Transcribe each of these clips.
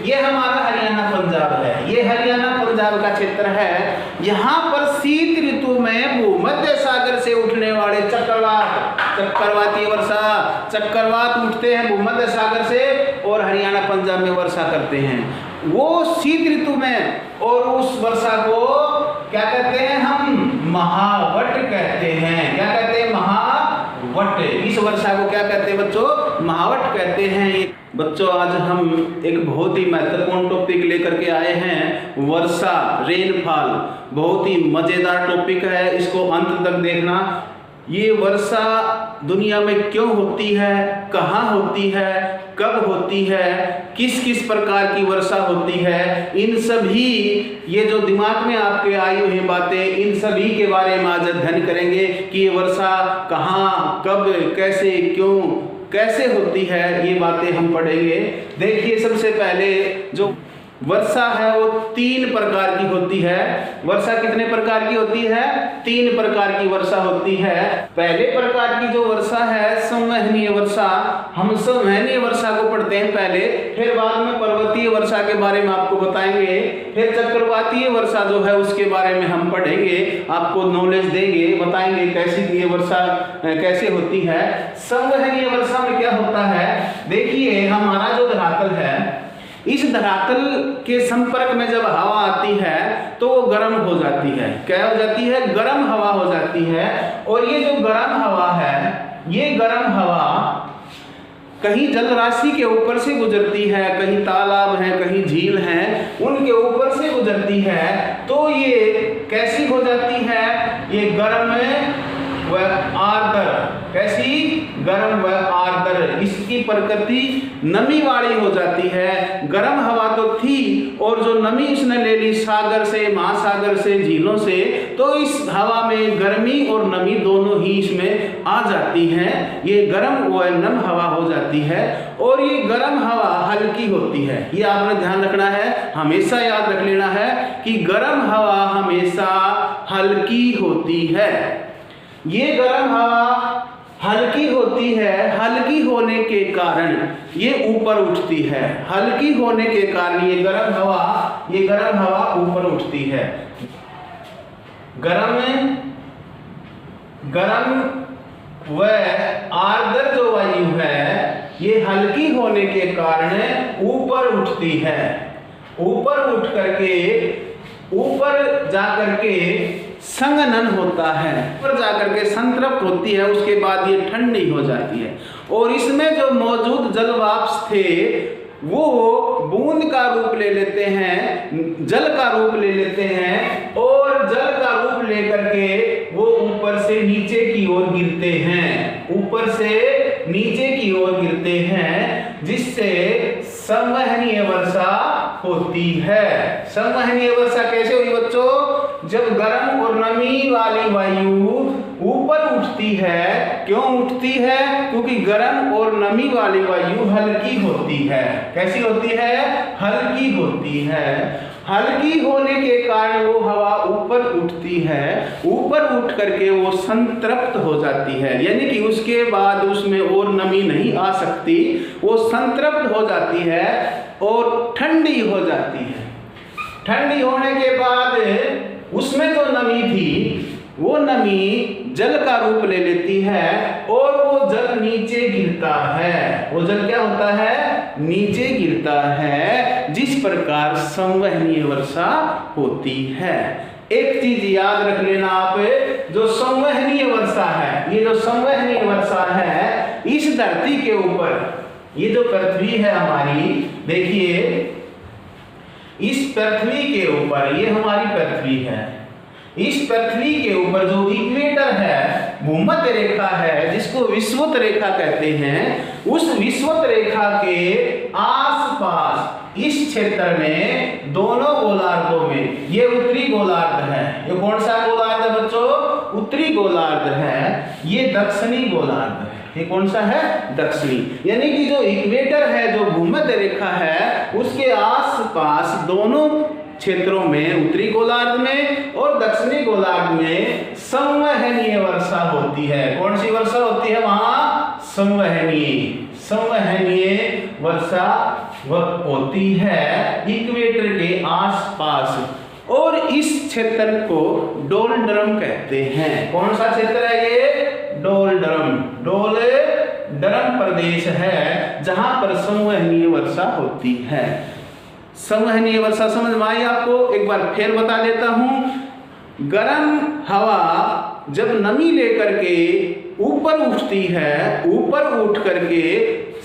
ये हमारा हरियाणा पंजाब है, ये हरियाणा पंजाब का क्षेत्र है। यहाँ पर शीत ऋतु में भूमध्य सागर से उठने वाले चक्रवाती वर्षा, चक्रवात उठते हैं भूमध्य सागर से और हरियाणा पंजाब में वर्षा करते हैं वो शीत ऋतु में। और उस वर्षा को क्या कहते हैं हम? महावट कहते हैं। क्या कहते हैं? महावट। इस वर्षा को क्या कहते हैं बच्चों? महावट कहते हैं। बच्चों आज हम एक बहुत ही महत्वपूर्ण टॉपिक लेकर के आए हैं, वर्षा, रेनफॉल। बहुत ही मजेदार टॉपिक है, इसको अंत तक देखना। ये वर्षा दुनिया में क्यों होती है, कहाँ होती है, कब होती है, किस किस प्रकार की वर्षा होती है, इन सभी ये जो दिमाग में आपके आई हुई बातें, इन सभी के बारे में आज अध्ययन करेंगे कि ये वर्षा कहाँ, कब, कैसे, क्यों, कैसे होती है, ये बातें हम पढ़ेंगे। देखिए सबसे पहले जो वर्षा है वो 3 प्रकार की होती है। वर्षा कितने प्रकार की होती है? 3 प्रकार की वर्षा होती है। पहले प्रकार की जो वर्षा है संवहनीय वर्षा, हम संवहनीय वर्षा को पढ़ते हैं पहले, फिर बाद में पर्वतीय वर्षा के बारे में आपको बताएंगे, फिर चक्रवातीय वर्षा जो है उसके बारे में हम पढ़ेंगे, आपको नॉलेज देंगे, बताएंगे कैसी ये वर्षा कैसे होती है। संवहनीय वर्षा में क्या होता है? देखिए हमारा जो धरातल है, इस धरातल के संपर्क में जब हवा आती है तो वो गर्म हो जाती है। क्या हो जाती है? गर्म हवा हो जाती है। और ये जो गर्म हवा है, ये गर्म हवा कहीं जल राशि के ऊपर से गुजरती है, कहीं तालाब है, कहीं झील है, उनके ऊपर से गुजरती है। तो ये कैसी हो जाती है? ये गर्म व आर्द्र। कैसी? गर्म व आर्द्र। इसकी प्रकृति नमी वाली हो जाती है। गर्म हवा तो थी और जो नमी इसने ले ली सागर से, महासागर से, झीलों से, तो इस हवा में गर्मी और नमी दोनों ही इसमें आ जाती हैं। ये गर्म व नम हवा हो जाती है। और ये गर्म हवा हल्की होती है। ये आपने ध्यान रखना है, हमेशा याद रख लेना है कि गर्म हवा हमेशा हल्की होती है। ये गर्म हवा हल्की होती है। हल्की होने के कारण ये ऊपर उठती है। हल्की होने के कारण ये गर्म हवा ऊपर उठती है। गर्म व आर्द्र जो वायु है ये हल्की होने के कारण ऊपर उठती है। ऊपर उठ करके ऊपर जाकर के संघनन होता है, ऊपर जाकर के संतृप्त होती है, उसके बाद ये ठंडी हो जाती है। और इसमें जो मौजूद जलवाष्प थे वो बूंद का रूप ले लेते हैं, जल का रूप ले लेते हैं, और जल का रूप लेकर के वो ऊपर से नीचे की ओर गिरते हैं, ऊपर से नीचे की ओर गिरते हैं, जिससे संवहनीय वर्षा होती है। संवहनीय वर्षा कैसे हुई बच्चों? जब गर्म और नमी वाली वायु ऊपर उठती है। क्यों उठती है? क्योंकि गर्म और नमी वाली वायु हल्की होती है। कैसी होती है? हल्की होती है। हल्की होने के कारण वो हवा ऊपर उठती है। ऊपर उठ करके वो संतृप्त हो जाती है, यानी कि उसके बाद उसमें और नमी नहीं आ सकती, वो संतृप्त हो जाती है और ठंडी हो जाती है। ठंडी होने के बाद उसमें जो नमी थी वो नमी जल का रूप ले लेती है और वो जल नीचे गिरता है। वो जल क्या होता है? नीचे गिरता है, जिस प्रकार संवहनीय वर्षा होती है। एक चीज याद रख लेना आप, जो संवहनीय वर्षा है, ये जो संवहनीय वर्षा है इस धरती के ऊपर, ये जो पृथ्वी है हमारी, देखिए इस पृथ्वी के ऊपर, ये हमारी पृथ्वी है, इस पृथ्वी के ऊपर जो इक्वेटर है, भूमध्य रेखा है, जिसको विषुवत रेखा कहते हैं, उस विषुवत रेखा के आसपास इस क्षेत्र में दोनों गोलार्धों में, ये उत्तरी गोलार्ध है, ये कौन सा गोलार्ध है बच्चों? उत्तरी गोलार्ध है। ये दक्षिणी गोलार्ध है। ये कौन सा है? दक्षिणी। यानी कि जो इक्वेटर है, जो भूमध्य रेखा है, उसके आसपास दोनों क्षेत्रों में, उत्तरी गोलार्ध में और दक्षिणी गोलार्ध में संवहनीय वर्षा होती है। कौन सी वर्षा होती है वहां? संवहनीय वर्षा वह होती है इक्वेटर के आसपास, और इस क्षेत्र को डोलड्रम कहते हैं। कौन सा क्षेत्र है ये? डोलड्रम। डोलड्रम प्रदेश है जहां पर संवहनीय वर्षा होती है। संवहनीय वर्षा समझ में आई आपको? एक बार फिर बता देता हूं। गर्म हवा जब नमी लेकर के ऊपर उठती है, ऊपर उठ करके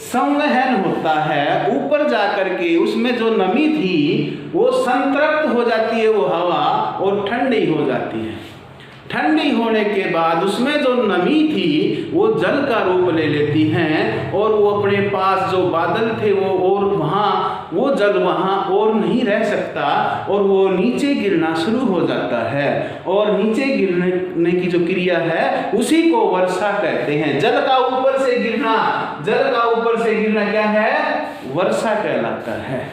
संवहन होता है, ऊपर जा करके उसमें जो नमी थी वो संतृप्त हो जाती है वो हवा, और ठंडी हो जाती है। ठंडी होने के बाद उसमें जो नमी थी वो जल का रूप ले लेती हैं, और वो अपने पास जो बादल थे वो, और वहाँ वो जल वहाँ और नहीं रह सकता, और वो नीचे गिरना शुरू हो जाता है। और नीचे गिरने की जो क्रिया है उसी को वर्षा कहते हैं। जल का ऊपर से गिरना, जल का ऊपर से गिरना क्या है? वर्षा कहलाता है।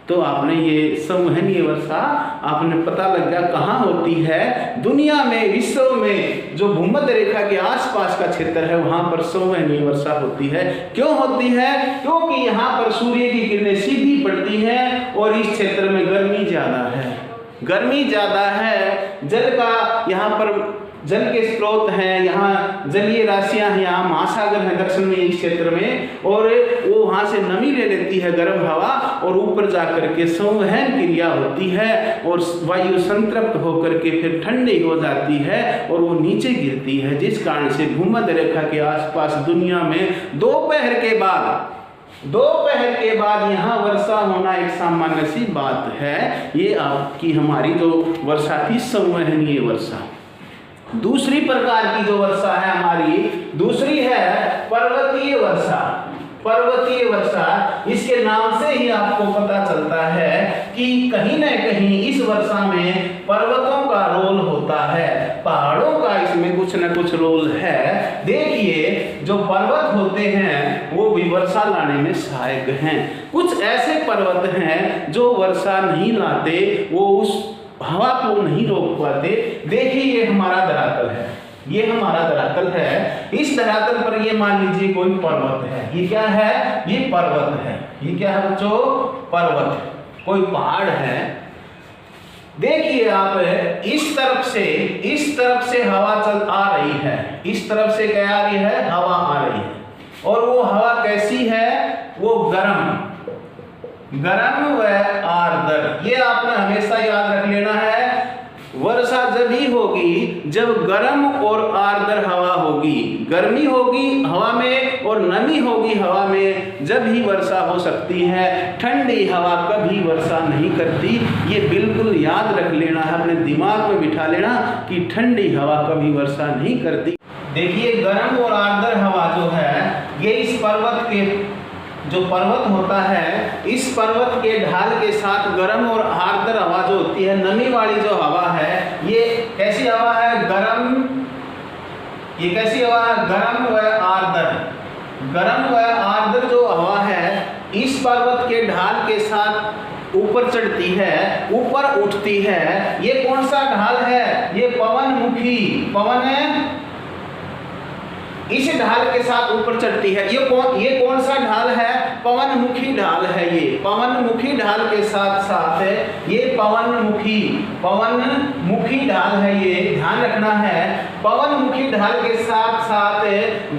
तो आपने ये संवहनीय वर्षा आपने पता लग गया कहाँ होती है? दुनिया में, विश्व में जो भूमध्य रेखा के आसपास का क्षेत्र है वहां पर संवहनीय वर्षा होती है। क्यों होती है? क्योंकि यहाँ पर सूर्य की किरणें सीधी पड़ती हैं और इस क्षेत्र में गर्मी ज्यादा है। गर्मी ज्यादा है, जल का यहाँ पर जल के स्रोत हैं, यहाँ जलीय राशियां हैं, यहाँ महासागर है दक्षिण में इस क्षेत्र में, और वो वहाँ से नमी ले लेती है गर्म हवा, और ऊपर जाकर के संवहन क्रिया होती है, और वायु संतृप्त होकर के फिर ठंडी हो जाती है और वो नीचे गिरती है, जिस कारण से भूमध्य रेखा के आसपास दुनिया में दोपहर के बाद यहाँ वर्षा होना एक सामान्य सी बात है। ये आपकी हमारी जो वर्षा थी संवहनीय वर्षा। दूसरी प्रकार की जो वर्षा है हमारी, दूसरी है पर्वतीय वर्षा। पर्वतीय वर्षा, इसके नाम से ही आपको पता चलता है कि कहीं न कहीं इस वर्षा में पर्वतों का रोल होता है, पहाड़ों का इसमें कुछ न कुछ रोल है। देखिए, जो पर्वत होते हैं वो भी वर्षा लाने में सहायक हैं। कुछ ऐसे पर्वत हैं जो वर्षा नहीं लाते, वो उस हवा को नहीं रोक पाते। देखिए, ये हमारा धरातल है, ये हमारा धरातल है। इस धरातल पर ये मान लीजिए कोई पर्वत है। ये क्या है? ये पर्वत है। ये क्या है बच्चों? पर्वत है, कोई पहाड़ है। देखिए आप, इस तरफ से हवा चल आ रही है, इस तरफ से क्या आ रही है? हवा आ रही है, और वो हवा कैसी है? वो गर्म व आर्द्र। ये आपने हमेशा याद रख लेना है। वर्षा जब ही होगी जब गर्म और आर्द्र हवा होगी, गर्मी होगी हवा में और नमी होगी हवा में, जब ही वर्षा हो सकती है। ठंडी हवा कभी वर्षा नहीं करती। ये बिल्कुल याद रख लेना है, अपने दिमाग में बिठा लेना कि ठंडी हवा कभी वर्षा नहीं करती। देखिए, गर्म और आर्द्र हवा जो है ये इस पर्वत के जो पर्वत होता है, इस पर्वत के ढाल के साथ गर्म और आर्द्र हवा जो होती है, नमी वाली जो हवा है, ये कैसी हवा है? गर्म। ये कैसी हवा है? गर्म व आर्द्र। गर्म व आर्द्र जो हवा है इस पर्वत के ढाल के साथ ऊपर चढ़ती है, ऊपर उठती है। ये कौन सा ढाल है? ये पवनमुखी। पवन है, इस ढाल के साथ ऊपर चढ़ती है। ये कौन सा ढाल है? पवनमुखी ढाल है। ये पवनमुखी ढाल के साथ साथ ये पवनमुखी ढाल है। ये ध्यान रखना है। पवनमुखी ढाल के साथ साथ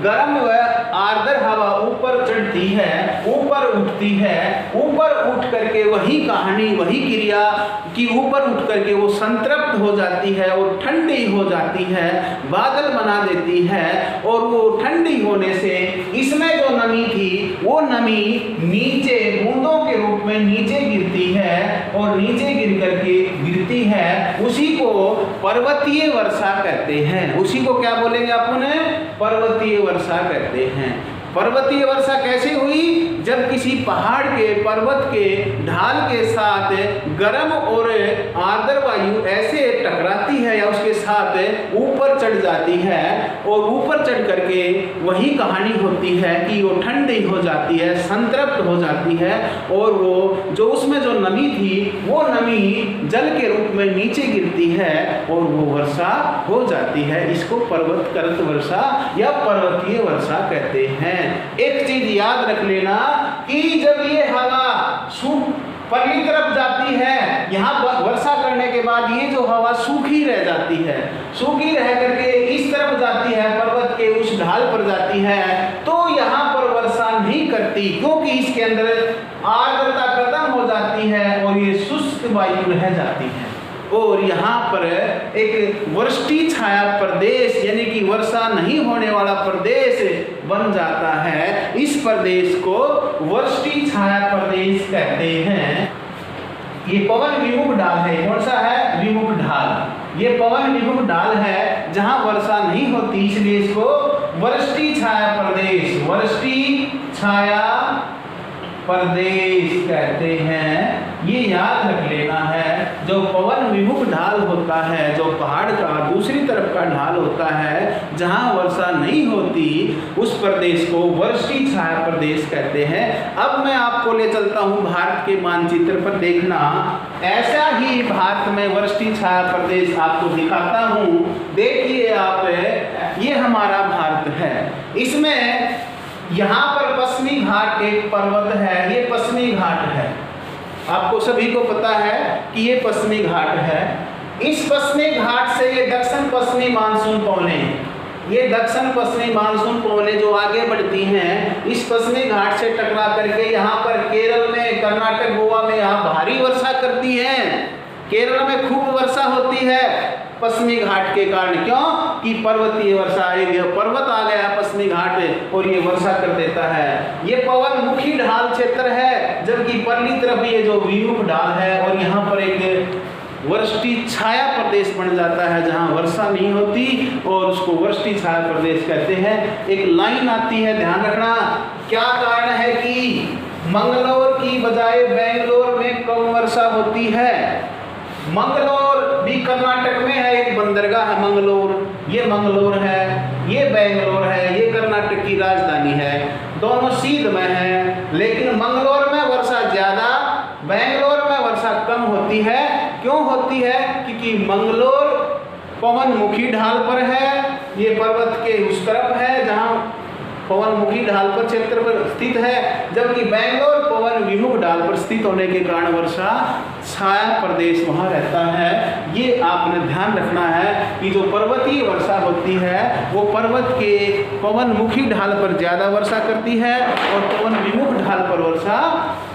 गर्म व आर्द्र हवा ऊपर चढ़ती है, ऊपर उठती है। ऊपर उठ करके वही कहानी, वही क्रिया कि ऊपर उठ करके वो संतृप्त हो जाती है और ठंडी हो जाती है, बादल बना देती है। और वो ठंडी होने से इसमें जो नमी थी वो नमी नीचे बूंदों के रूप में नीचे गिरती है, और नीचे गिर करके गिरती है। उसी को पर्वतीय वर्षा कहते हैं। उसी को क्या बोलेंगे अपन? पर्वतीय वर्षा कहते हैं। पर्वतीय वर्षा कैसे हुई? जब किसी पहाड़ के, पर्वत के ढाल के साथ गर्म और आर्द्र वायु ऐसे टकराती है या उसके साथ ऊपर चढ़ जाती है, और ऊपर चढ़ करके वही कहानी होती है कि वो ठंडी हो जाती है, संतृप्त हो जाती है, और वो जो उसमें जो नमी थी वो नमी जल के रूप में नीचे गिरती है और वो वर्षा हो जाती है। इसको पर्वतकृत वर्षा या पर्वतीय वर्षा कहते हैं। एक चीज याद रख लेना कि जब ये हवा परली तरफ जाती है, यहाँ वर्षा करने के बाद ये जो हवा सूखी रह जाती है, सूखी रह करके इस तरफ जाती है, पर्वत के उस ढाल पर जाती है, तो यहाँ पर वर्षा नहीं करती, क्योंकि इसके अंदर आर्द्रता खत्म हो जाती है और ये शुष्क वायु रह जाती है। और यहाँ पर एक वृष्टि छाया प्रदेश यानी कि वर्षा नहीं होने वाला प्रदेश बन जाता है। इस प्रदेश को वृष्टि छाया प्रदेश कहते हैं। ये पवन विमुख ढाल है। कौन सा है? विमुख ढाल। ये पवन विमुख ढाल है जहाँ वर्षा नहीं होती, इसलिए इसको वृष्टि छाया प्रदेश, वृष्टि छाया प्रदेश कहते हैं। ये याद रख लेना है। जो पवन विमुख ढाल होता है, जो पहाड़ का दूसरी तरफ का ढाल होता है जहाँ वर्षा नहीं होती, उस प्रदेश को वृष्टि छाया प्रदेश कहते हैं। अब मैं आपको ले चलता हूँ भारत के मानचित्र पर, देखना ऐसा ही भारत में वृष्टि छाया प्रदेश आपको दिखाता हूँ। देखिए आप, ये हमारा भारत है। इसमें यहाँ पर पश्चिमी घाट एक पर्वत है, ये पश्चिमी घाट है। आपको सभी को पता है कि ये पश्चिमी घाट है। इस पश्चिमी घाट से ये दक्षिण पश्चिमी मानसून पवनें, ये दक्षिण पश्चिमी मानसून पवनें जो आगे बढ़ती हैं, इस पश्चिमी घाट से टकरा करके यहाँ पर केरल में, कर्नाटक, गोवा में यहाँ भारी वर्षा करती हैं। केरल में खूब वर्षा होती है पश्चिमी घाट के कारण। क्यों? कि पर्वतीय वर्षा आएगी, पर्वत आ गया पश्चिमी घाट और ये वर्षा कर देता है। ये पवन मुखी ढाल क्षेत्र है, जबकि परली तरफ ये जो विमुख ढाल है, और यहाँ पर एक वृष्टि छाया प्रदेश बन जाता है जहाँ वर्षा नहीं होती, और उसको वृष्टि छाया प्रदेश कहते हैं। एक लाइन आती है, ध्यान रखना। क्या कारण है कि मंगलोर की बजाय बेंगलोर में कम वर्षा होती है? मंगलोर भी कर्नाटक में है, एक बंदरगाह है मंगलोर, ये मंगलोर है, ये बेंगलोर है, ये कर्नाटक की राजधानी है, दोनों सीध में है। लेकिन मंगलोर में वर्षा ज्यादा, बेंगलोर में वर्षा कम होती है। क्यों होती है? क्योंकि मंगलोर पवन मुखी ढाल पर है, ये पर्वत के उस तरफ है जहाँ पवन मुखी ढाल पर क्षेत्र पर स्थित है, जबकि बेंगलोर पवन विमुख ढाल पर स्थित होने के कारण वर्षा छाया प्रदेश वहाँ रहता है। ये आपने ध्यान रखना है कि जो पर्वतीय वर्षा होती है वो पर्वत के पवन मुखी ढाल पर ज़्यादा वर्षा करती है और पवन विमुख ढाल पर वर्षा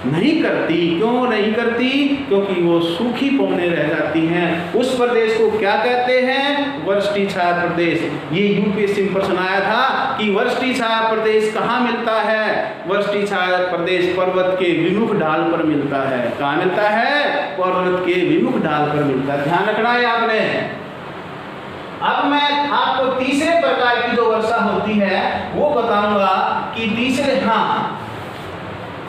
नहीं करती। क्यों नहीं करती? क्योंकि वो सूखी पवनें रह जाती हैं। उस प्रदेश को क्या कहते हैं? वृष्टि छाया प्रदेश। ये यूपीएससी में प्रश्न आया था कि वृष्टि छाया प्रदेश कहाँ मिलता है? वृष्टि छाया प्रदेश पर्वत के विमुख ढाल पर मिलता है। कहाँ मिलता है? पर्वत के विमुख ढाल पर मिलता है। ध्यान रखना है आपने। अब मैं आपको तीसरे प्रकार की जो वर्षा होती है वो बताऊंगा कि तीसरे, हाँ,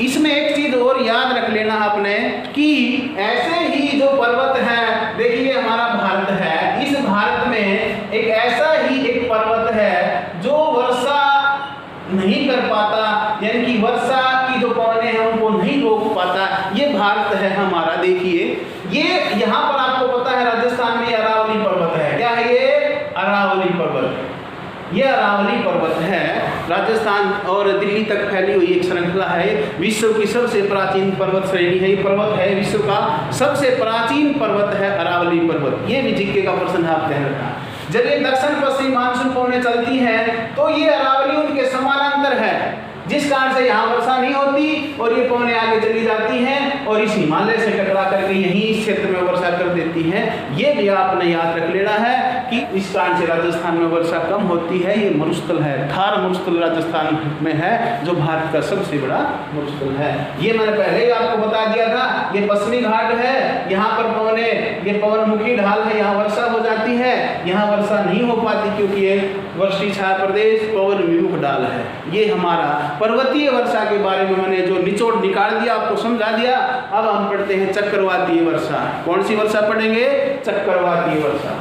इसमें एक चीज और याद रख लेना आपने कि ऐसे ही जो पर्वत है, देखिए हमारा भारत है, इस भारत में एक ऐसा ही एक पर्वत है जो वर्षा नहीं कर पाता, यानी कि वर्षा की जो पवनें हैं उनको नहीं रोक पाता। ये भारत है हमारा। देखिए ये यहाँ पर आपको पता है राजस्थान में अरावली पर्वत है। क्या है ये? अरावली पर्वत। ये अरावली पर्वत है, राजस्थान और दिल्ली तक फैली हुई एक श्रृंखला है। विश्व की सबसे प्राचीन पर्वत श्रेणी है। ये पर्वत है विश्व का सबसे प्राचीन पर्वत है अरावली पर्वत। ये भी जीके का प्रश्न है, आप ध्यान रखना। जब ये दक्षिण पश्चिम मानसून पवनें चलती हैं तो ये अरावली उनके समानांतर है, जिस कारण से यहाँ वर्षा नहीं होती और ये पवनें आगे चली जाती हैं और इस हिमालय से टकरा करके यहीं इस क्षेत्र में वर्षा कर देती हैं। ये भी आपने याद रख लेना है कि इस कारण से राजस्थान में वर्षा कम होती है। ये मरुस्थल है, थार मरुस्थल राजस्थान में है, जो भारत का सबसे बड़ा मरुस्थल है। ये मैंने पहले ही आपको बता दिया था। ये पश्चिमी घाट है, यहाँ पर पवनें, ये पवन मुखी ढाल है, यहाँ वर्षा हो जाती है, यहाँ वर्षा नहीं हो पाती क्योंकि ये वृष्टि छाया प्रदेश पवन विमुख ढाल है। ये हमारा पर्वतीय वर्षा के बारे में मैंने जो निचोड़ निकाल दिया, आपको समझा दिया। अब हम पढ़ते हैं चक्रवातीय वर्षा। कौन सी वर्षा पढ़ेंगे? चक्रवातीय वर्षा।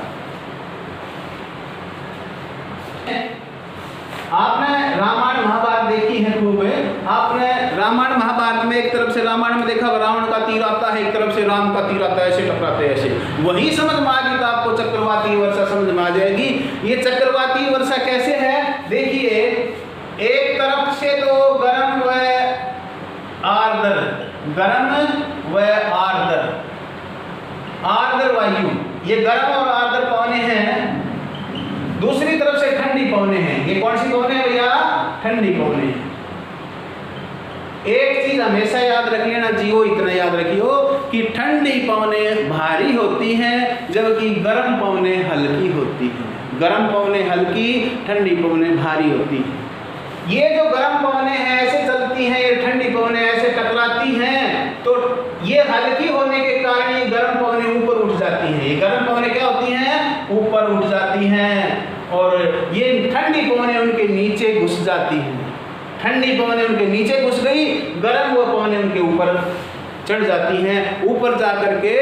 आपने रामायण महाभारत देखी है खूब। आपने रामायण महाभारत में एक तरफ से रामायण में देखा रावण का तीर आता है, एक तरफ से राम का तीर आता है, ऐसे टकराते हैं, ऐसे वही समझ में आ गई तो आपको चक्रवातीय वर्षा समझ में आ जाएगी। ये चक्रवातीय वर्षा कैसे है? देखिए एक तरफ से तो गर्म व गर्म व आर्द्र, आर्द्र वायु, ये गर्म और आर्द्र पवनें हैं। दूसरी तरफ से ठंडी पवनें हैं। ये कौन सी पवनें हैं भैया? ठंडी पवनें हैं। एक चीज हमेशा याद रख लेना जियो, इतना याद रखियो कि ठंडी पवनें भारी होती हैं जबकि गर्म पवनें हल्की होती हैं। गर्म पवनें हल्की, ठंडी पवनें भारी होती हैं। ये जो गर्म पवनें हैं ऐसे चलती हैं, ये ठंडी पवनें ऐसे टकराती हैं, तो ये हल्की होने के कारण ये गर्म पवनें ऊपर उठ जाती हैं। ये गर्म पवनें क्या होती हैं? ऊपर उठ जाती हैं, और ये ठंडी पवनें उनके नीचे घुस जाती हैं। ठंडी पवनें उनके नीचे घुस गई, गर्म वो पवनें उनके ऊपर चढ़ जाती हैं। ऊपर जा करके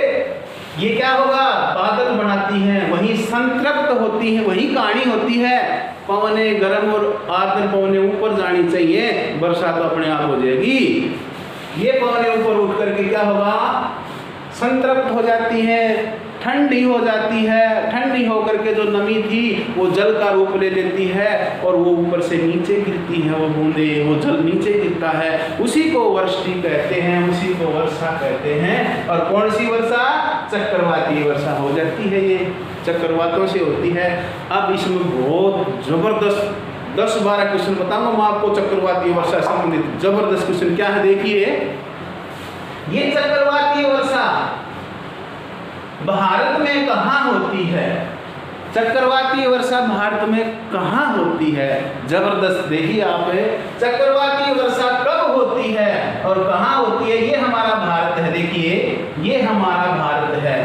ये क्या होगा? बादल बनाती हैं, वहीं संतृप्त होती हैं, वही कहानी होती है। पवनें गर्म और आर्द्र पवनें ऊपर जानी चाहिए, वर्षा तो अपने आप हो जाएगी। ये पवनें ऊपर उठ करके क्या होगा? संतृप्त हो जाती हैं, ठंडी हो जाती है। ठंडी होकर के जो नमी थी वो जल का रूप ले लेती है और वो ऊपर से नीचे गिरती है, वो बूंदे, वो जल नीचे गिरता है। उसी को वर्षा कहते हैं, उसी को वर्षा कहते हैं। और कौन सी वर्षा? चक्रवाती वर्षा हो जाती है। ये चक्रवातों से होती है। अब इसमें बहुत जबरदस्त 10-12 क्वेश्चन बताऊंगा मैं आपको चक्रवाती वर्षा संबंधित। जबरदस्त क्वेश्चन क्या है देखिए। ये चक्रवाती वर्षा भारत में कहाँ होती है? चक्रवाती वर्षा भारत में कहाँ होती है? जबरदस्त। देखिए आप, चक्रवाती वर्षा कब होती है और कहाँ होती है? ये हमारा भारत है। देखिए ये हमारा भारत है,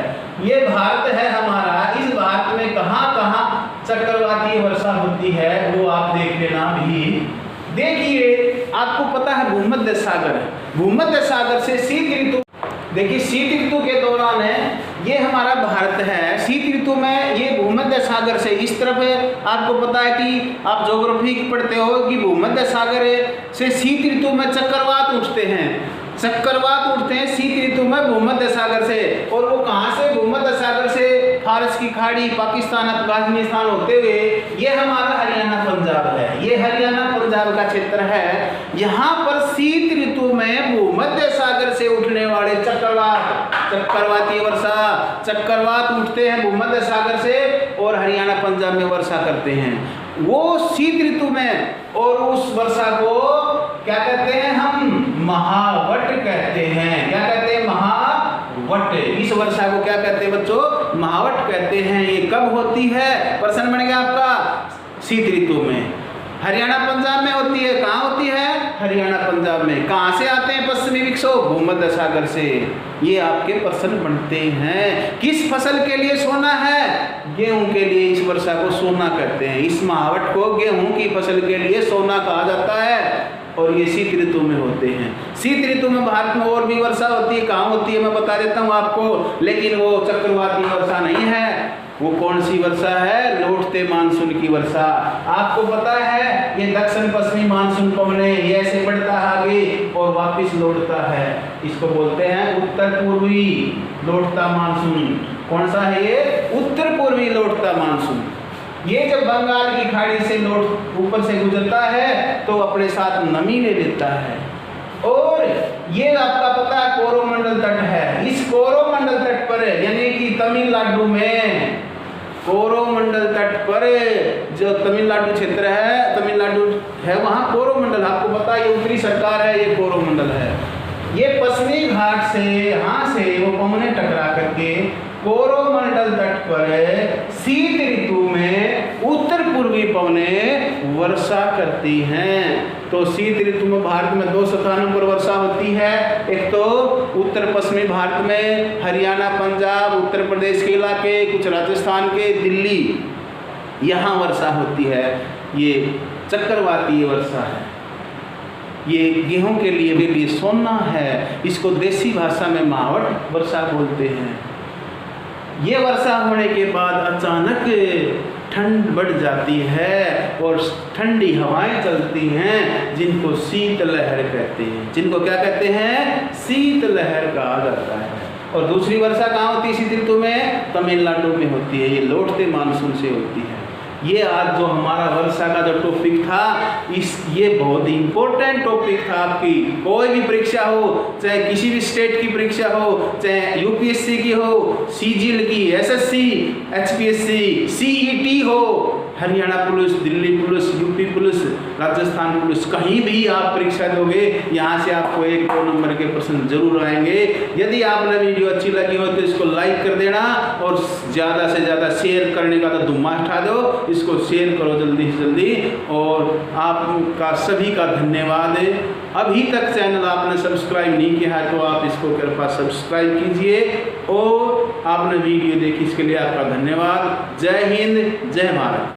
ये भारत है हमारा। इस भारत में कहाँ कहाँ चक्रवाती वर्षा होती है वो आप देख लेना भी। देखिए आपको पता है भूमध्य सागर, भूमध्य सागर से शीत ऋतु, देखिए शीत ऋतु के दौरान है ये हमारा भारत है। शीत ऋतु में ये भूमध्य सागर से इस तरफ है। आपको पता है कि आप ज्योग्राफी पढ़ते हो कि भूमध्य सागर से शीत ऋतु में चक्रवात उठते हैं। चक्रवात उठते हैं शीत ऋतु में भूमध्य सागर से। और वो कहाँ से? भूमध्य सागर से फारस की खाड़ी, पाकिस्तान, अफगानिस्तान होते हुए ये हमारा हरियाणा पंजाब है। ये हरियाणा पंजाब का क्षेत्र है। यहाँ पर शीत ऋतु में भूमध्य सागर से उठने वाले चक्रवात, चक्रवाती वर्षा, चक्रवात उठते हैं भूमध्य सागर से और हरियाणा पंजाब में वर्षा करते हैं वो शीत ऋतु में। और उस वर्षा को क्या कहते हैं? हम महावट कहते हैं। क्या कहते हैं? महावट। इस वर्षा को क्या कहते हैं बच्चों? महावट कहते हैं। ये कब होती है? प्रश्न बन गया आपका। शीत ऋतु में। हरियाणा पंजाब में होती है। कहाँ होती है? हरियाणा पंजाब में। कहाँ से आते हैं पश्चिमी विक्षोभ? भूमध्य सागर से। ये आपके प्रश्न बनते हैं। किस फसल के लिए सोना है? गेहूं के लिए इस वर्षा को सोना कहते हैं। इस महावट को गेहूं की फसल के लिए सोना कहा जाता है। और ये शीत ऋतु में होते हैं। शीत ऋतु में भारत में और भी वर्षा होती है। कहाँ होती है मैं बता देता हूँ आपको, लेकिन वो चक्रवाती वर्षा नहीं है। वो कौन सी वर्षा है? लौटते मानसून की वर्षा। आपको पता है ये दक्षिण पश्चिमी मानसून पवने ये ऐसे बढ़ता है आगे और वापस लौटता है। इसको बोलते हैं उत्तर पूर्वी लौटता मानसून। कौन सा है ये? उत्तर पूर्वी लौटता मानसून। ये जब बंगाल की खाड़ी से लौट ऊपर से गुजरता है तो अपने साथ नमी ले लेता है। और ये आपका पता है कोरोमंडल तट है। इस कोरोमंडल तट पर यानी कि तमिलनाडु में, कोरोमंडल तट पर जो तमिलनाडु क्षेत्र है, तमिलनाडु है वहाँ कोरोमंडल, आपको पता है ये उत्तरी सरकार है, ये कोरोमंडल है। ये पश्चिमी घाट से यहाँ से वो पवनें टकरा करके कोरोमंडल तट पर शीत ऋतु में उत्तर पूर्वी पवनें वर्षा करती हैं। तो शीत ऋतु में भारत में 2 स्थानों पर वर्षा होती है। एक तो उत्तर पश्चिमी भारत में हरियाणा, पंजाब, उत्तर प्रदेश के इलाके, कुछ राजस्थान के, दिल्ली, यहाँ वर्षा होती है। ये चक्रवाती वर्षा है। ये गेहूं के लिए सोना है। इसको देसी भाषा में महावट वर्षा बोलते हैं। ये वर्षा होने के बाद अचानक ठंड बढ़ जाती है और ठंडी हवाएं चलती हैं जिनको शीतलहर कहते हैं। जिनको क्या कहते हैं? शीतलहर कहा जाता है। और दूसरी वर्षा कहाँ होती है शीत ऋतु में? तमिलनाडु में होती है। ये लौटते मानसून से होती है। ये आज जो हमारा वर्षा का जो टॉपिक था, ये बहुत ही इंपॉर्टेंट टॉपिक था। आपकी कोई भी परीक्षा हो, चाहे किसी भी स्टेट की परीक्षा हो, चाहे यूपीएससी की हो, सीजीएल की, एसएससी, एचपीएससी, सीईटी हो, Haryana police, Delhi police, UP police, Rajasthan police, कहीं भी आप परीक्षा दोगे, यहाँ से आपको 1-2 नंबर के प्रश्न जरूर आएंगे। यदि आपने वीडियो अच्छी लगी हो तो इसको लाइक कर देना और ज़्यादा से ज़्यादा शेयर करने का तो धुम्मा उठा दो, इसको शेयर करो जल्दी से जल्दी। और आपका सभी का धन्यवाद। अभी तक चैनल आपने सब्सक्राइब नहीं किया है तो आप इसको कृपया सब्सक्राइब कीजिए, और आपने वीडियो देखी इसके लिए आपका धन्यवाद। जय हिंद, जय भारत।